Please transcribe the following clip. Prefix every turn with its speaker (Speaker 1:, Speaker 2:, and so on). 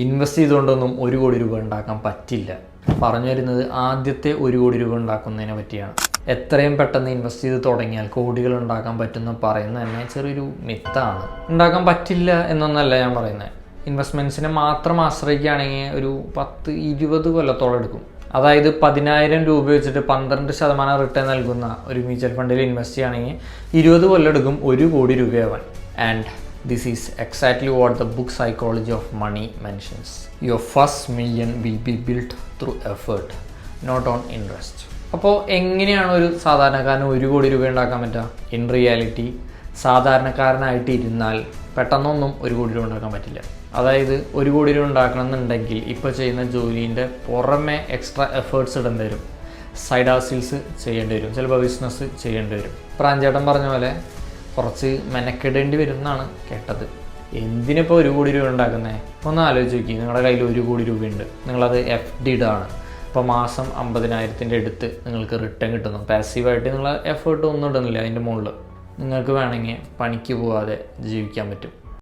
Speaker 1: Invest ചെയ്തുകൊണ്ടൊന്നും 1 കോടി രൂപ ഉണ്ടാക്കാൻ പറ്റില്ല. പറഞ്ഞു വരുന്നത് ആദ്യത്തെ 1 കോടി രൂപ ഉണ്ടാക്കുന്നതിനെ പറ്റിയാണ്. എത്രയും പെട്ടെന്ന് ഇൻവെസ്റ്റ് ചെയ്ത് തുടങ്ങിയാൽ കോടികൾ ഉണ്ടാക്കാൻ പറ്റുമെന്ന് പറയുന്നത് തന്നെ ചെറിയൊരു മിത്താണ്. ഉണ്ടാക്കാൻ പറ്റില്ല എന്നൊന്നല്ല ഞാൻ പറയുന്നത്. ഇൻവെസ്റ്റ്മെൻറ്റ്സിനെ മാത്രം ആശ്രയിക്കുകയാണെങ്കിൽ ഒരു 10-20 കൊല്ലത്തോളം എടുക്കും. അതായത് 10,000 രൂപ വെച്ചിട്ട് 12% റിട്ടേൺ നൽകുന്ന ഒരു മ്യൂച്വൽ ഫണ്ടിൽ ഇൻവെസ്റ്റ് ചെയ്യുകയാണെങ്കിൽ 20 കൊല്ലം എടുക്കും 1 കോടി രൂപയാവാൻ. And this is exactly what the book Psychology of Money mentions. Your first million will be built through effort, not on interest. അപ്പോൾ എങ്ങനെയാണ് ഒരു സാധാരണക്കാരന് 1 കോടി രൂപ ഉണ്ടാക്കാൻ പറ്റുക? ഇൻ റിയാലിറ്റി സാധാരണക്കാരനായിട്ട് ഇരുന്നാൽ പെട്ടെന്നൊന്നും 1 കോടി രൂപ ഉണ്ടാക്കാൻ പറ്റില്ല. അതായത് 1 കോടി രൂപ ഉണ്ടാക്കണം എന്നുണ്ടെങ്കിൽ ഇപ്പോൾ ചെയ്യുന്ന ജോലീൻ്റെ പുറമെ എക്സ്ട്രാ എഫേർട്സ് ഇടേണ്ടി വരും. സൈഡ് ഹസിൽസ് ചെയ്യേണ്ടി വരും, ചിലപ്പോൾ ബിസിനസ് ചെയ്യേണ്ടി വരും. പ്രാഞ്ചേട്ടൻ പറഞ്ഞ പോലെ കുറച്ച് മെനക്കെടേണ്ടി വരും എന്നാണ് കേട്ടത്. എന്തിനിപ്പോൾ 1 കോടി രൂപ ഉണ്ടാക്കുന്നത്? ഒന്ന് ആലോചിച്ച് നോക്കി. നിങ്ങളുടെ കയ്യിൽ 1 കോടി രൂപയുണ്ട്, നിങ്ങളത് FD ആണ്. അപ്പോൾ മാസം 50,000 അടുത്ത് നിങ്ങൾക്ക് റിട്ടേൺ കിട്ടുന്നു. പാസീവായിട്ട് നിങ്ങൾ എഫേർട്ട് ഒന്നും ഇടുന്നില്ല. അതിൻ്റെ മുകളിൽ നിങ്ങൾക്ക് വേണമെങ്കിൽ പണിക്ക് പോകാതെ ജീവിക്കാൻ പറ്റും.